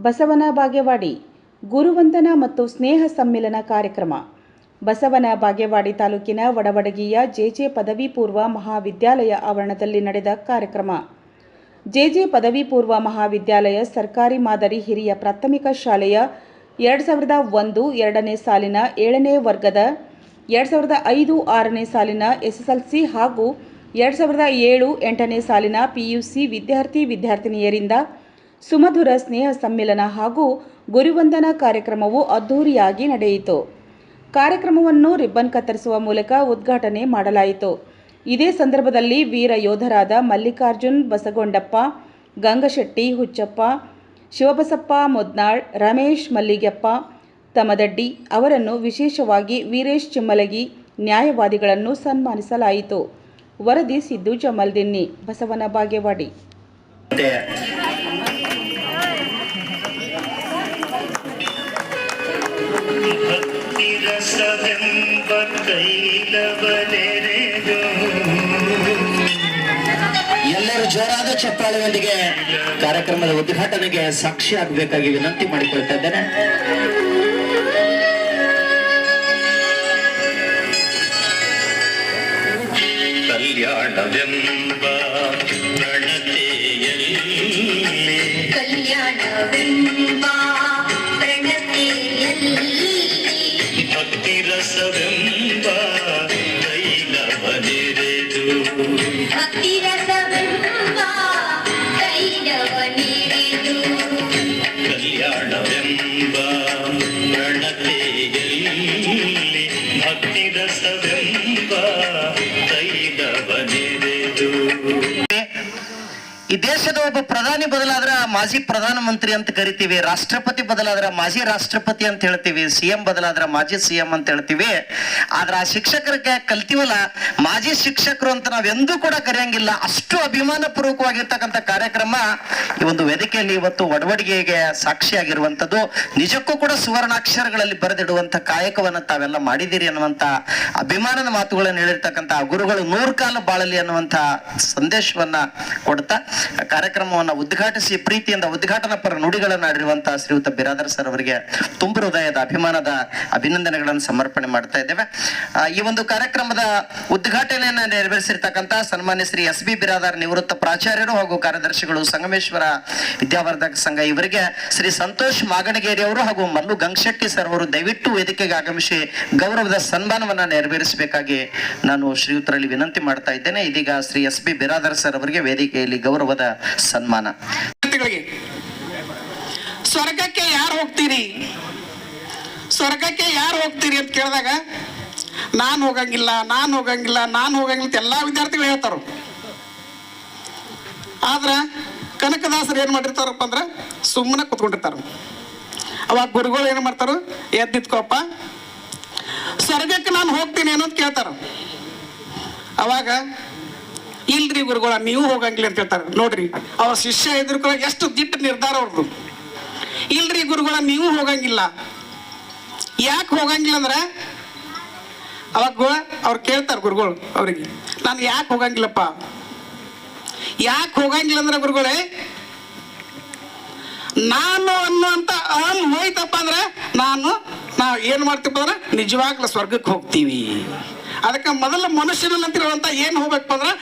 ಬಸವನ ಬಾಗೇವಾಡಿ ಗುರುವಂದನಾ ಮತ್ತು ಸ್ನೇಹ ಸಮ್ಮಿಲನ ಕಾರ್ಯಕ್ರಮ. ಬಸವನ ಬಾಗೇವಾಡಿ ತಾಲೂಕಿನ ವಡವಡಗಿಯ ಜೆಜೆ ಪದವಿ ಪೂರ್ವ ಮಹಾವಿದ್ಯಾಲಯ ಆವರಣದಲ್ಲಿ ನಡೆದ ಕಾರ್ಯಕ್ರಮ. ಜೆಜೆ ಪದವಿ ಪೂರ್ವ ಮಹಾವಿದ್ಯಾಲಯ ಸರ್ಕಾರಿ ಮಾದರಿ ಹಿರಿಯ ಪ್ರಾಥಮಿಕ ಶಾಲೆಯ 2001-2ನೇ ಸಾಲಿನ 7ನೇ ವರ್ಗದ 2005-6ನೇ ಸಾಲಿನ ಎಸ್ಎಸ್ಎಲ್ಸಿ ಹಾಗೂ 2007-8ನೇ ಸಾಲಿನ ಪಿಯುಸಿ ವಿದ್ಯಾರ್ಥಿನಿಯರಿಂದ ಸುಮಧುರ ಸ್ನೇಹ ಸಮ್ಮಿಲನ ಹಾಗೂ ಗುರುವಂದನಾ ಕಾರ್ಯಕ್ರಮವು ಅದ್ಧೂರಿಯಾಗಿ ನಡೆಯಿತು. ಕಾರ್ಯಕ್ರಮವನ್ನು ರಿಬ್ಬನ್ ಕತ್ತರಿಸುವ ಮೂಲಕ ಉದ್ಘಾಟನೆ ಮಾಡಲಾಯಿತು. ಇದೇ ಸಂದರ್ಭದಲ್ಲಿ ವೀರ ಯೋಧರಾದ ಮಲ್ಲಿಕಾರ್ಜುನ್ ಬಸಗೊಂಡಪ್ಪ, ಗಂಗಶೆಟ್ಟಿ ಹುಚ್ಚಪ್ಪ, ಶಿವಬಸಪ್ಪ ಮುದ್ನಾಳ್, ರಮೇಶ್ ಮಲ್ಲಿಗೆಪ್ಪ ತಮದಡ್ಡಿ ಅವರನ್ನು, ವಿಶೇಷವಾಗಿ ವೀರೇಶ್ ಚಿಮ್ಮಲಗಿ ನ್ಯಾಯವಾದಿಗಳನ್ನು ಸನ್ಮಾನಿಸಲಾಯಿತು. ವರದಿ ಸಿದ್ದು ಜಮಲ್ದಿನ್ನಿ, ಬಸವನ ಬಾಗೇವಾಡಿ. ಎಲ್ಲರೂ ಜೋರಾದ ಚಪ್ಪಾಳೆಯೊಂದಿಗೆ ಕಾರ್ಯಕ್ರಮದ ಉದ್ಘಾಟನೆಗೆ ಸಾಕ್ಷಿ ಆಗಬೇಕಾಗಿ ವಿನಂತಿ ಮಾಡಿಕೊಳ್ತಾ ಇದ್ದೇನೆ. ಕಲ್ಯಾಣವೆಂಬ ಪ್ರಣತೆಯಲ್ಲಿ ಭಕ್ತಿರಸವೆಂಬ ತೈಲವನೆರೆದು ಕಲ್ಯಾಣವೆಂಬ ಪ್ರಣತೆಯಲ್ಲಿ ಭಕ್ತಿರಸವೆಂಬ ತೈಲವನೆರೆದು. ಈ ದೇಶದ ಒಬ್ಬ ಪ್ರಧಾನಿ ಬದಲಾದ್ರ ಮಾಜಿ ಪ್ರಧಾನಮಂತ್ರಿ ಅಂತ ಕರಿತೀವಿ, ರಾಷ್ಟ್ರಪತಿ ಬದಲಾದ್ರ ಮಾಜಿ ರಾಷ್ಟ್ರಪತಿ ಅಂತ ಹೇಳ್ತೀವಿ, ಸಿಎಂ ಬದಲಾದ್ರ ಮಾಜಿ ಸಿಎಂ ಅಂತ ಹೇಳ್ತೀವಿ. ಆದ್ರ ಆ ಶಿಕ್ಷಕರಿಗೆ ಕಲ್ತೀವಲ್ಲ, ಮಾಜಿ ಶಿಕ್ಷಕರು ಅಂತ ನಾವೆಂದೂ ಕೂಡ ಕರೆಯಂಗಿಲ್ಲ. ಅಷ್ಟು ಅಭಿಮಾನ ಪೂರ್ವಕವಾಗಿರ್ತಕ್ಕಂಥ ಕಾರ್ಯಕ್ರಮ ಈ ಒಂದು ವೇದಿಕೆಯಲ್ಲಿ ಇವತ್ತು ಒಡವಡಿಗೆಗೆ ಸಾಕ್ಷಿಯಾಗಿರುವಂತದ್ದು. ನಿಜಕ್ಕೂ ಕೂಡ ಸುವರ್ಣಾಕ್ಷರಗಳಲ್ಲಿ ಬರೆದಿಡುವಂತ ಕಾಯಕವನ್ನ ತಾವೆಲ್ಲ ಮಾಡಿದಿರಿ ಅನ್ನುವಂತ ಅಭಿಮಾನದ ಮಾತುಗಳನ್ನು ಹೇಳಿರ್ತಕ್ಕಂಥ ಗುರುಗಳು 100 ಕಾಲ ಬಾಳಲಿ ಅನ್ನುವಂತ ಸಂದೇಶವನ್ನ ಕೊಡ್ತಾ ಕಾರ್ಯಕ್ರಮವನ್ನು ಉದ್ಘಾಟಿಸಿ ಪ್ರೀತಿಯಿಂದ ಉದ್ಘಾಟನಾ ಪರ ನುಡಿಗಳನ್ನು ಆಡಿರುವಂತಹ ಶ್ರೀಯುತ ಬಿರಾದರ್ ಸರ್ ಅವರಿಗೆ ತುಂಬ ಹೃದಯದ ಅಭಿಮಾನದ ಅಭಿನಂದನೆಗಳನ್ನು ಸಮರ್ಪಣೆ ಮಾಡ್ತಾ ಇದ್ದೇವೆ. ಈ ಒಂದು ಕಾರ್ಯಕ್ರಮದ ಉದ್ಘಾಟನೆಯನ್ನು ನೆರವೇರಿಸಿರ್ತಕ್ಕಂಥ ಸನ್ಮಾನ್ಯ ಶ್ರೀ SB ಬಿರಾದರ್ ನಿವೃತ್ತ ಪ್ರಾಚಾರ್ಯರು ಹಾಗೂ ಕಾರ್ಯದರ್ಶಿಗಳು ಸಂಗಮೇಶ್ವರ ವಿದ್ಯಾವರ್ಧಕ ಸಂಘ ಇವರಿಗೆ ಶ್ರೀ ಸಂತೋಷ್ ಮಾಗಣಗೇರಿ ಅವರು ಹಾಗೂ ಮಲ್ಲು ಗಂಗಶೆಟ್ಟಿ ಸರ್ ಅವರು ದಯವಿಟ್ಟು ವೇದಿಕೆಗೆ ಆಗಮಿಸಿ ಗೌರವದ ಸನ್ಮಾನವನ್ನ ನೆರವೇರಿಸಬೇಕಾಗಿ ನಾನು ಶ್ರೀಯುತರಲ್ಲಿ ವಿನಂತಿ ಮಾಡ್ತಾ ಇದ್ದೇನೆ. ಇದೀಗ ಶ್ರೀ SB ಬಿರಾದರ್ ಸರ್ ಅವರಿಗೆ ವೇದಿಕೆಯಲ್ಲಿ ಗೌರವದ ಸನ್ಮಾನ. ಸ್ವರ್ಗಕ್ಕೆ ಯಾರು ಹೋಗ್ತೀರಿ, ಸ್ವರ್ಗಕ್ಕೆ ಯಾರು ಹೋಗ್ತೀರಿ ಅಂತ ಕೇಳಿದಾಗ ನಾನು ಹೋಗಂಗಿಲ್ಲ ಅಂತ ಎಲ್ಲಾ ವಿದ್ಯಾರ್ಥಿಗಳು ಹೇಳ್ತಾರ. ಆದ್ರ ಕನಕದಾಸರು ಏನ್ ಮಾಡಿರ್ತಾರಪ್ಪ ಅಂದ್ರ ಸುಮ್ಮನೆ ಕುತ್ಕೊಂಡಿರ್ತಾರ. ಅವಾಗ ಗುರುಗಳು ಏನ್ ಮಾಡ್ತಾರ, ಎದ್ದಿತ್ಕೋಪ್ಪ ಸ್ವರ್ಗಕ್ಕೆ ನಾನು ಹೋಗ್ತೀನಿ ಅನ್ನೋದು ಕೇಳ್ತಾರ. ಅವಾಗ ಇಲ್ರಿ ಗುರುಗಳ ನೀವು ಹೋಗಂಗಿಲ್ಲ ಅಂತ ಹೇಳ್ತಾರೆ. ನೋಡ್ರಿ ಅವ್ರ ಶಿಷ್ಯ ಎದುರ್ಕೊಳ್ಳ ಎಷ್ಟು ದಿಟ್ಟ ನಿರ್ಧಾರ ಅವ್ರದ್ದು. ಇಲ್ರಿ ಗುರುಗಳ ನೀವು ಹೋಗಂಗಿಲ್ಲ. ಯಾಕೆ ಹೋಗಂಗಿಲ್ಲ ಅಂದ್ರೆ ಅವಾಗ ಅವ್ರು ಕೇಳ್ತಾರ ಗುರುಗಳು ಅವ್ರಿಗೆ, ನಾನು ಯಾಕೆ ಹೋಗಂಗಿಲ್ಲಪ್ಪ, ಯಾಕೆ ಹೋಗಂಗಿಲ್ಲ ಅಂದ್ರೆ ಗುರುಗಳೇ ನಾನು ಅನ್ನುವಂತ ಹೋಯ್ತಪ್ಪ ಅಂದ್ರೆ ನಾವು ಏನ್ ಮಾಡ್ತೀವಿ ಅಂದ್ರೆ ನಿಜವಾಗ್ಲೂ ಸ್ವರ್ಗಕ್ಕೆ ಹೋಗ್ತೀವಿ. ಅದಕ್ಕೆ ಮೊದಲ ಮನುಷ್ಯನಂತಿರುವಂತ ಏನ್ ಹೋಗ್ಬೇಕು ಅಂದ್ರೆ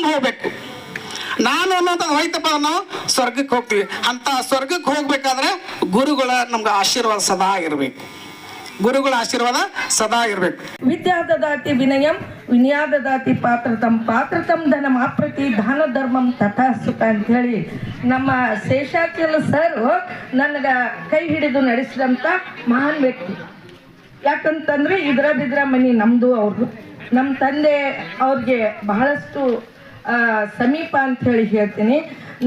ಹೋಗ್ಬೇಕು. ನಾನು ಅನ್ನೋಂಥ ಹೋಯ್ತಪ್ಪ ನಾವು ಸ್ವರ್ಗಕ್ಕೆ ಹೋಗ್ತೀವಿ. ಅಂತ ಸ್ವರ್ಗಕ್ಕೆ ಹೋಗ್ಬೇಕಾದ್ರೆ ಗುರುಗಳ ನಮ್ಗೆ ಆಶೀರ್ವಾದ ಸದಾ ಇರ್ಬೇಕು, ಗುರುಗಳ ಆಶೀರ್ವಾದ ಸದಾ ಇರ್ಬೇಕು. ವಿದ್ಯಾದದಾತಿ ವಿನಯಂ ವಿನಯಾದದಾತಿ ಪಾತ್ರತಂ ಧನಂ ಆಪ್ರತಿ ದಾನ ಧರ್ಮಂ ತಥಾ ಸುಖ ಅಂತ ಹೇಳಿ ನಮ್ಮ ಶೇಷಾಚಲ ಸರ್ ನನಗ ಕೈ ಹಿಡಿದು ನಡೆಸಿದಂತ ಮಹಾನ್ ವ್ಯಕ್ತಿ. ಯಾಕಂತಂದ್ರೆ ಇದ್ರ ಮನಿ ನಮ್ದು, ಅವ್ರದ್ದು ನಮ್ಮ ತಂದೆ ಅವ್ರಿಗೆ ಬಹಳಷ್ಟು ಸಮೀಪ ಅಂತ ಹೇಳಿ ಹೇಳ್ತೀನಿ.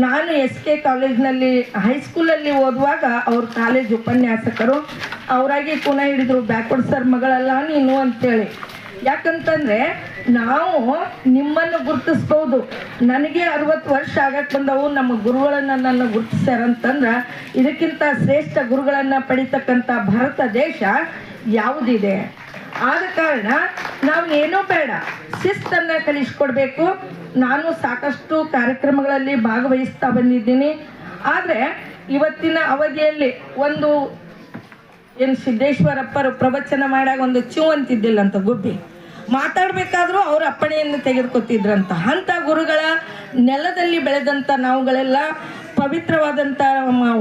ನಾನು SK ಕಾಲೇಜ್ನಲ್ಲಿ ಹೈಸ್ಕೂಲಲ್ಲಿ ಓದುವಾಗ ಅವ್ರ ಕಾಲೇಜ್ ಉಪನ್ಯಾಸಕರು ಅವರಾಗಿ ಪುನಃ ಹಿಡಿದ್ರು, ಬ್ಯಾಕ್ವರ್ಡ್ ಸರ್ ಮಗಳಲ್ಲ ನೀನು ಅಂತೇಳಿ. ಯಾಕಂತಂದ್ರೆ ನಾವು ನಿಮ್ಮನ್ನು ಗುರುತಿಸ್ಬೋದು. ನನಗೆ 60 ವರ್ಷ ಆಗಕ್ಕೆ ಬಂದವು, ನಮ್ಮ ಗುರುಗಳನ್ನ ನನ್ನ ಗುರುತಿಸ್ಯಾರಂತಂದ್ರೆ ಇದಕ್ಕಿಂತ ಶ್ರೇಷ್ಠ ಗುರುಗಳನ್ನ ಪಡಿತಕ್ಕಂಥ ಭಾರತ ದೇಶ ಯಾವುದಿದೆ? ಆದ ಕಾರಣ ನಾವು ಏನೂ ಬೇಡ, ಶಿಸ್ತನ್ನು ಕಲಿಸ್ಕೊಡ್ಬೇಕು. ನಾನು ಸಾಕಷ್ಟು ಕಾರ್ಯಕ್ರಮಗಳಲ್ಲಿ ಭಾಗವಹಿಸ್ತಾ ಬಂದಿದ್ದೀನಿ. ಆದರೆ ಇವತ್ತಿನ ಅವಧಿಯಲ್ಲಿ ಒಂದು ಏನು ಸಿದ್ದೇಶ್ವರಪ್ಪರು ಪ್ರವಚನ ಮಾಡಾಗ ಒಂದು ಚೂ ಅಂತಿದ್ದಿಲ್ಲ ಅಂತ ಗುಬ್ಬಿ ಮಾತಾಡಬೇಕಾದ್ರೂ ಅವ್ರ ಅಪ್ಪಣೆಯನ್ನು ತೆಗೆದುಕೊತಿದ್ರಂತ ಅಂಥ ಗುರುಗಳ ನೆಲದಲ್ಲಿ ಬೆಳೆದಂಥ ನಾವುಗಳೆಲ್ಲ ಪವಿತ್ರವಾದಂಥ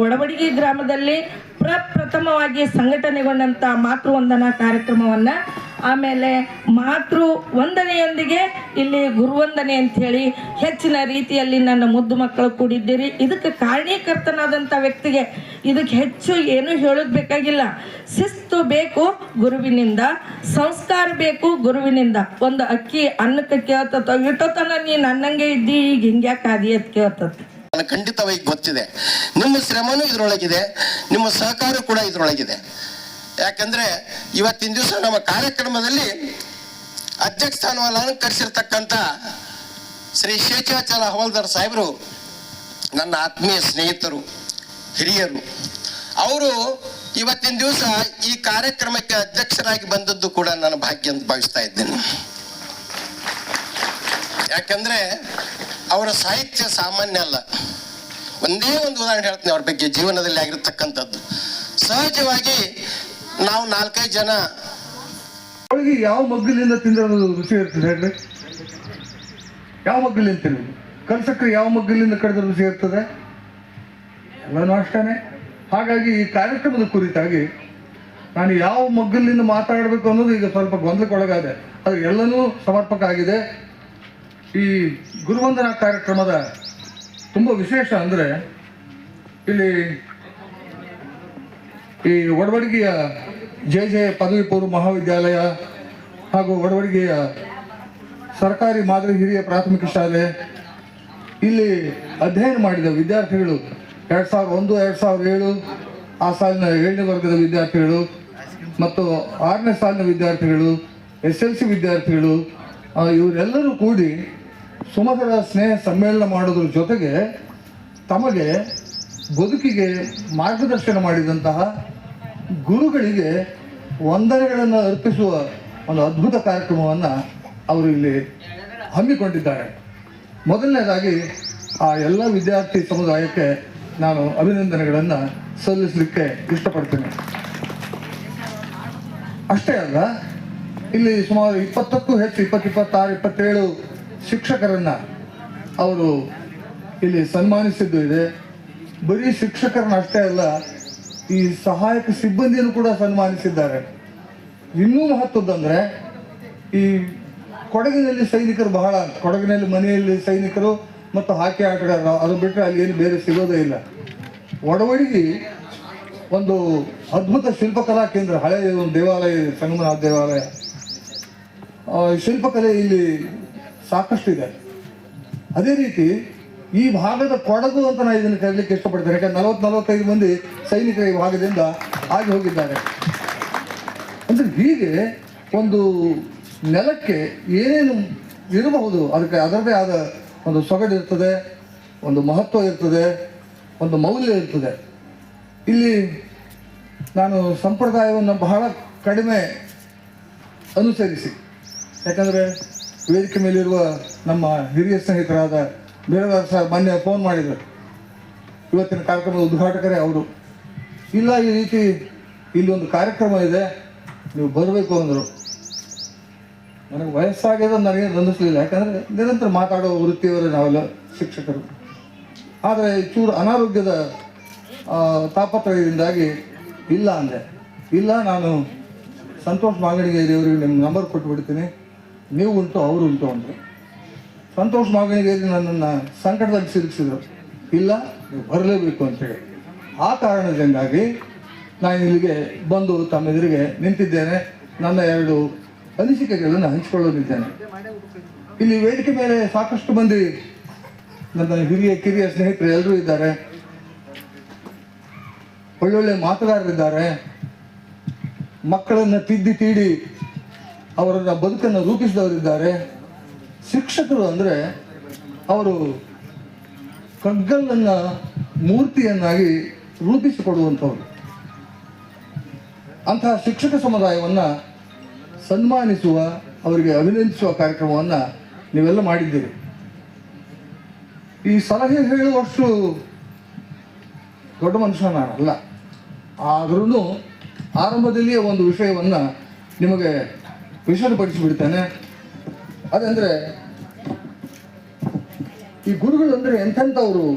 ಒಡವಡಿಗೆ ಗ್ರಾಮದಲ್ಲಿ ಪ್ರಪ್ರಥಮವಾಗಿ ಸಂಘಟನೆಗೊಂಡಂಥ ಮಾತೃವಂದನಾ ಕಾರ್ಯಕ್ರಮವನ್ನು ಆಮೇಲೆ ಮಾತೃ ವಂದನೆಯೊಂದಿಗೆ ಇಲ್ಲಿ ಗುರುವಂದನೆ ಅಂಥೇಳಿ ಹೆಚ್ಚಿನ ರೀತಿಯಲ್ಲಿ ನನ್ನ ಮುದ್ದು ಮಕ್ಕಳು ಕೂಡಿದ್ದೀರಿ. ಇದಕ್ಕೆ ಕಾರಣೀಕರ್ತನಾದಂಥ ವ್ಯಕ್ತಿಗೆ ಇದಕ್ಕೆ ಹೆಚ್ಚು ಏನೂ ಹೇಳೋದು ಬೇಕಾಗಿಲ್ಲ. ಶಿಸ್ತು ಬೇಕು ಗುರುವಿನಿಂದ, ಸಂಸ್ಕಾರ ಬೇಕು ಗುರುವಿನಿಂದ. ಒಂದು ಅಕ್ಕಿ ಅನ್ನಕ್ಕೆ ಕೇಳ್ತತ ಇಟ್ಟೋತನ ನೀನು ಅನ್ನಂಗೆ ಇದ್ದಿ ಈಗ ಹಿಂಗ್ಯಾಕೆ ಆದಿ ಅಂತ ಕೇಳ್ತತಿ. ಖಂಡಿತವಾಗಿ ಗೊತ್ತಿದೆ, ನಿಮ್ಮ ಶ್ರಮನೂ ಇದರೊಳಗಿದೆ, ನಿಮ್ಮ ಸಹಕಾರ ಕೂಡ ಇದರೊಳಗಿದೆ. ಯಾಕಂದ್ರೆ ಇವತ್ತಿನ ದಿವಸ ನಮ್ಮ ಕಾರ್ಯಕ್ರಮದಲ್ಲಿ ಅಧ್ಯಕ್ಷ ಸ್ಥಾನವನ್ನು ಅಲಂಕರಿಸಿರ್ತಕ್ಕಂಥ ಶ್ರೀ ಶೇಷಾಚಲ ಹವಾಲ್ದಾರ್ ಸಾಹೇಬರು ನನ್ನ ಆತ್ಮೀಯ ಸ್ನೇಹಿತರು, ಹಿರಿಯರು. ಅವರು ಇವತ್ತಿನ ದಿವಸ ಈ ಕಾರ್ಯಕ್ರಮಕ್ಕೆ ಅಧ್ಯಕ್ಷರಾಗಿ ಬಂದದ್ದು ಕೂಡ ನನ್ನ ಭಾಗ್ಯ ಅಂತ ಭಾವಿಸ್ತಾ ಇದ್ದೇನೆ. ಯಾಕಂದ್ರೆ ಅವರ ಸಾಹಿತ್ಯ ಸಾಮಾನ್ಯ ಅಲ್ಲ. ಒಂದೇ ಒಂದು ಉದಾಹರಣೆ ಹೇಳ್ತೀನಿ ಅವ್ರ ಬಗ್ಗೆ, ಜೀವನದಲ್ಲಿ ಆಗಿರ್ತಕ್ಕಂಥದ್ದು. ಸಹಜವಾಗಿ ನಾವು 4-5 ಜನ ಅವಳಿಗೆ ಯಾವ ಮಗ್ಗಲಿಂದ ತಿಂದ್ರೆ ರುಚಿ ಇರ್ತದೆ ಹೇಳ್ರಿ? ಯಾವ ಮಗ್ಗಲಿಂದ ತಿನ್ನೋದು? ಕಲ್ಸಕ್ರೆ ಯಾವ ಮಗ್ಗಲಿಂದ ಕಡಿದ್ರೆ ರುಚಿ ಇರ್ತದೆ? ಎಲ್ಲನೂ ಅಷ್ಟೇ. ಹಾಗಾಗಿ ಈ ಕಾರ್ಯಕ್ರಮದ ಕುರಿತಾಗಿ ನಾನು ಯಾವ ಮಗ್ಗಲಿಂದ ಮಾತಾಡಬೇಕು ಅನ್ನೋದು ಈಗ ಸ್ವಲ್ಪ ಗೊಂದಲಕ್ಕೊಳಗಾದೆ. ಅದು ಎಲ್ಲನೂ ಸಮರ್ಪಕ ಆಗಿದೆ. ಈ ಗುರುವಂದನಾ ಕಾರ್ಯಕ್ರಮದ ತುಂಬ ವಿಶೇಷ ಅಂದರೆ ಇಲ್ಲಿ ಈ ಒಡವಡಿಗೆಯ ಜೆ ಪದವಿ ಪೂರ್ವ ಮಹಾವಿದ್ಯಾಲಯ ಹಾಗೂ ಒಡವಡಿಗೆಯ ಸರ್ಕಾರಿ ಮಾದರಿ ಹಿರಿಯ ಪ್ರಾಥಮಿಕ ಶಾಲೆ ಇಲ್ಲಿ ಅಧ್ಯಯನ ಮಾಡಿದ ವಿದ್ಯಾರ್ಥಿಗಳು 2001-2007 ಆ ಸಾಲಿನ 7ನೇ ವರ್ಗದ ವಿದ್ಯಾರ್ಥಿಗಳು ಮತ್ತು 6ನೇ ಸಾಲಿನ ವಿದ್ಯಾರ್ಥಿಗಳು, SLC ವಿದ್ಯಾರ್ಥಿಗಳು, ಇವರೆಲ್ಲರೂ ಕೂಡಿ ಸುಮಧುರ ಸ್ನೇಹ ಸಮ್ಮೇಳನ ಮಾಡೋದ್ರ ಜೊತೆಗೆ ತಮಗೆ ಬದುಕಿಗೆ ಮಾರ್ಗದರ್ಶನ ಮಾಡಿದಂತಹ ಗುರುಗಳಿಗೆ ವಂದನೆಗಳನ್ನು ಅರ್ಪಿಸುವ ಒಂದು ಅದ್ಭುತ ಕಾರ್ಯಕ್ರಮವನ್ನು ಅವರು ಇಲ್ಲಿ ಹಮ್ಮಿಕೊಂಡಿದ್ದಾರೆ. ಮೊದಲನೇದಾಗಿ ಆ ಎಲ್ಲ ವಿದ್ಯಾರ್ಥಿ ಸಮುದಾಯಕ್ಕೆ ನಾನು ಅಭಿನಂದನೆಗಳನ್ನು ಸಲ್ಲಿಸಲಿಕ್ಕೆ ಇಷ್ಟಪಡ್ತೇನೆ. ಅಷ್ಟೇ ಅಲ್ಲ, ಇಲ್ಲಿ ಸುಮಾರು 20ಕ್ಕೂ ಹೆಚ್ಚು 26, 27 ಶಿಕ್ಷಕರನ್ನು ಅವರು ಇಲ್ಲಿ ಸನ್ಮಾನಿಸಿದ್ದು ಇದೆ. ಬರೀ ಶಿಕ್ಷಕರನ್ನ ಅಷ್ಟೇ ಅಲ್ಲ, ಈ ಸಹಾಯಕ ಸಿಬ್ಬಂದಿಯನ್ನು ಕೂಡ ಸನ್ಮಾನಿಸಿದ್ದಾರೆ. ಇನ್ನೂ ಮಹತ್ವದಂದರೆ ಈ ಕೊಡಗಿನಲ್ಲಿ ಸೈನಿಕರು ಬಹಳ, ಕೊಡಗಿನಲ್ಲಿ ಮನೆಯಲ್ಲಿ ಸೈನಿಕರು ಮತ್ತು ಹಾಕಿ ಆಟಗಾರರು, ಅದು ಬಿಟ್ಟರೆ ಅಲ್ಲಿ ಏನು ಬೇರೆ ಸಿಗೋದೇ ಇಲ್ಲ. ಒಡವಡಿಗೆ ಒಂದು ಅದ್ಭುತ ಶಿಲ್ಪಕಲಾ ಕೇಂದ್ರ, ಹಳೆಯ ಒಂದು ದೇವಾಲಯ, ಸಂಗಮನಾಥ ದೇವಾಲಯ. ಶಿಲ್ಪಕಲೆ ಇಲ್ಲಿ ಸಾಕಷ್ಟಿದೆ. ಅದೇ ರೀತಿ ಈ ಭಾಗದ ಕೊಡಗು ಅಂತ ನಾನು ಇದನ್ನು ಕರೀಲಿಕ್ಕೆ ಇಷ್ಟಪಡ್ತೇನೆ. ಯಾಕಂದ್ರೆ 40-45 ಮಂದಿ ಸೈನಿಕರ ಈ ಭಾಗದಿಂದ ಆಗಿ ಹೋಗಿದ್ದಾರೆ. ಅಂದರೆ ಹೀಗೆ ಒಂದು ನೆಲಕ್ಕೆ ಏನೇನು ಇರಬಹುದು ಅದಕ್ಕೆ ಅದರದೇ ಆದ ಒಂದು ಸೊಗಡು ಇರ್ತದೆ, ಒಂದು ಮಹತ್ವ ಇರ್ತದೆ, ಒಂದು ಮೌಲ್ಯ ಇರ್ತದೆ. ಇಲ್ಲಿ ನಾನು ಸಂಪ್ರದಾಯವನ್ನು ಬಹಳ ಕಡಿಮೆ ಅನುಸರಿಸಿ, ಯಾಕಂದರೆ ವೇದಿಕೆ ಮೇಲಿರುವ ನಮ್ಮ ಹಿರಿಯ ಸ್ನೇಹಿತರಾದ ಬೇರೆದಾರ ಸರ್ ಮೊನ್ನೆ ಫೋನ್ ಮಾಡಿದರು, ಇವತ್ತಿನ ಕಾರ್ಯಕ್ರಮದ ಉದ್ಘಾಟಕರೇ ಅವರು. ಇಲ್ಲ, ಈ ರೀತಿ ಇಲ್ಲಿ ಒಂದು ಕಾರ್ಯಕ್ರಮ ಇದೆ, ನೀವು ಬರಬೇಕು ಅಂದರು. ನನಗೆ ವಯಸ್ಸಾಗ್ಯದ ನನಗೇನು ಅನ್ನಿಸ್ಲಿಲ್ಲ, ಯಾಕಂದರೆ ನಿರಂತರ ಮಾತಾಡೋ ವೃತ್ತಿಯವರೇ ನಾವೆಲ್ಲ ಶಿಕ್ಷಕರು. ಆದರೆ ಚೂರು ಅನಾರೋಗ್ಯದ ತಾಪತ್ರಯದಿಂದಾಗಿ ಇಲ್ಲ ಅಂದೆ. ಇಲ್ಲ, ನಾನು ಸಂತೋಷ್ ಮಾಗಣಿಗೇರಿಯವರಿಗೆ ನಿಮ್ಮ ನಂಬರ್ ಕೊಟ್ಟುಬಿಡ್ತೀನಿ, ನೀವು ಉಂಟು ಅವರು ಉಂಟು ಅಂದರೆ. ಸಂತೋಷ್ ಮಾಗಣಿಗೇರಿ ನನ್ನನ್ನು ಸಂಕಟದಲ್ಲಿ ಸಿಲುಕಿಸಿದರು. ಇಲ್ಲ, ನೀವು ಬರಲೇಬೇಕು ಅಂತೇಳಿ. ಆ ಕಾರಣದಿಂದಾಗಿ ನಾನು ಇಲ್ಲಿಗೆ ಬಂದು ತಮ್ಮ ಎದುರಿಗೆ ನಿಂತಿದ್ದೇನೆ. ನನ್ನ 2 ಅನಿಸಿಕೆಗಳನ್ನು ಹಂಚಿಕೊಳ್ಳೋದಿದ್ದೇನೆ. ಇಲ್ಲಿ ವೇದಿಕೆ ಮೇಲೆ ಸಾಕಷ್ಟು ಮಂದಿ ನನ್ನ ಕಿರಿಯ ಸ್ನೇಹಿತರು ಎಲ್ಲರೂ ಇದ್ದಾರೆ, ಒಳ್ಳೊಳ್ಳೆ ಮಾತುಗಾರರಿದ್ದಾರೆ, ಮಕ್ಕಳನ್ನು ತಿದ್ದಿ ತೀಡಿ ಅವರ ಬದುಕನ್ನು ರೂಪಿಸಿದವರಿದ್ದಾರೆ. ಶಿಕ್ಷಕರು ಅಂದರೆ ಅವರು ಕಗ್ಗಲ್ಲನ್ನು ಮೂರ್ತಿಯನ್ನಾಗಿ ರೂಪಿಸಿಕೊಡುವಂಥವ್ರು. ಅಂತಹ ಶಿಕ್ಷಕ ಸಮುದಾಯವನ್ನು ಸನ್ಮಾನಿಸುವ, ಅವರಿಗೆ ಅಭಿನಂದಿಸುವ ಕಾರ್ಯಕ್ರಮವನ್ನು ನೀವೆಲ್ಲ ಮಾಡಿದ್ದೀರಿ. ಈ ಸಲಹೆ ಹೇಳುವಷ್ಟು ದೊಡ್ಡ ಮನುಷ್ಯ ನಾನಲ್ಲ. ಆದ್ರೂ ಆರಂಭದಲ್ಲಿಯೇ ಒಂದು ವಿಷಯವನ್ನು ನಿಮಗೆ ವಿಷದಪಡಿಸಿಬಿಡ್ತೇನೆ. ಅದಂದರೆ ಈ ಗುರುಗಳು ಅಂದರೆ ಎಂಥವರು.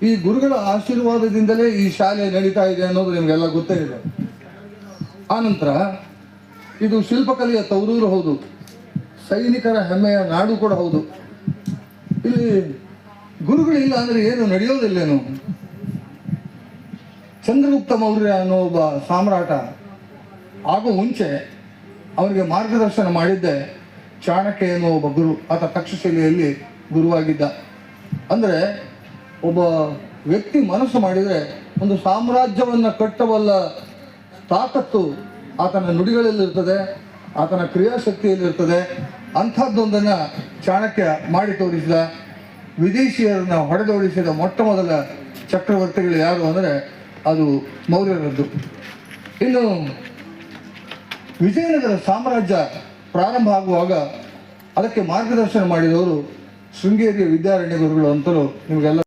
ಈ ಗುರುಗಳ ಆಶೀರ್ವಾದದಿಂದಲೇ ಈ ಶಾಲೆ ನಡೀತಾ ಇದೆ ಅನ್ನೋದು ನಿಮಗೆಲ್ಲ ಗೊತ್ತೇ ಇದೆ. ಆನಂತರ ಇದು ಶಿಲ್ಪಕಲೆಯ ತವರೂರು ಹೌದು, ಸೈನಿಕರ ಹೆಮ್ಮೆಯ ನಾಡು ಕೂಡ ಹೌದು. ಇಲ್ಲಿ ಗುರುಗಳಿಲ್ಲ ಅಂದರೆ ಏನು ನಡೆಯೋದಿಲ್ಲೇನು. ಚಂದ್ರಗುಪ್ತ ಮೌರ್ಯ ಅನ್ನೋ ಒಬ್ಬ ಸಾಮ್ರಾಟ ಆಗೋ ಮುಂಚೆ ಅವನಿಗೆ ಮಾರ್ಗದರ್ಶನ ಮಾಡಿದ್ದೆ ಚಾಣಕ್ಯ ಎನ್ನುವ ಒಬ್ಬ ಗುರು. ಆತ ತಕ್ಷಶಿಲೆಯಲ್ಲಿ ಗುರುವಾಗಿದ್ದ. ಅಂದರೆ ಒಬ್ಬ ವ್ಯಕ್ತಿ ಮನಸ್ಸು ಮಾಡಿದರೆ ಒಂದು ಸಾಮ್ರಾಜ್ಯವನ್ನು ಕಟ್ಟಬಲ್ಲ ತಾಕತ್ತು ಆತನ ನುಡಿಗಳಲ್ಲಿರ್ತದೆ, ಆತನ ಕ್ರಿಯಾಶಕ್ತಿಯಲ್ಲಿರ್ತದೆ. ಅಂಥದ್ದೊಂದನ್ನು ಚಾಣಕ್ಯ ಮಾಡಿ ತೋರಿಸಿದ. ವಿದೇಶಿಯರನ್ನು ಹೊಡೆದೋಡಿಸಿದ ಮೊಟ್ಟ ಮೊದಲ ಚಕ್ರವರ್ತಿಗಳು ಯಾರು ಅಂದರೆ ಅದು ಮೌರ್ಯರದ್ದು. ಇನ್ನು ವಿಜಯನಗರ ಸಾಮ್ರಾಜ್ಯ ಪ್ರಾರಂಭ ಆಗುವಾಗ ಅದಕ್ಕೆ ಮಾರ್ಗದರ್ಶನ ಮಾಡಿದವರು ಶೃಂಗೇರಿಯ ವಿದ್ಯಾರಣ್ಯ ಗುರುಗಳು ಅಂತಲೂ ನಿಮಗೆಲ್ಲ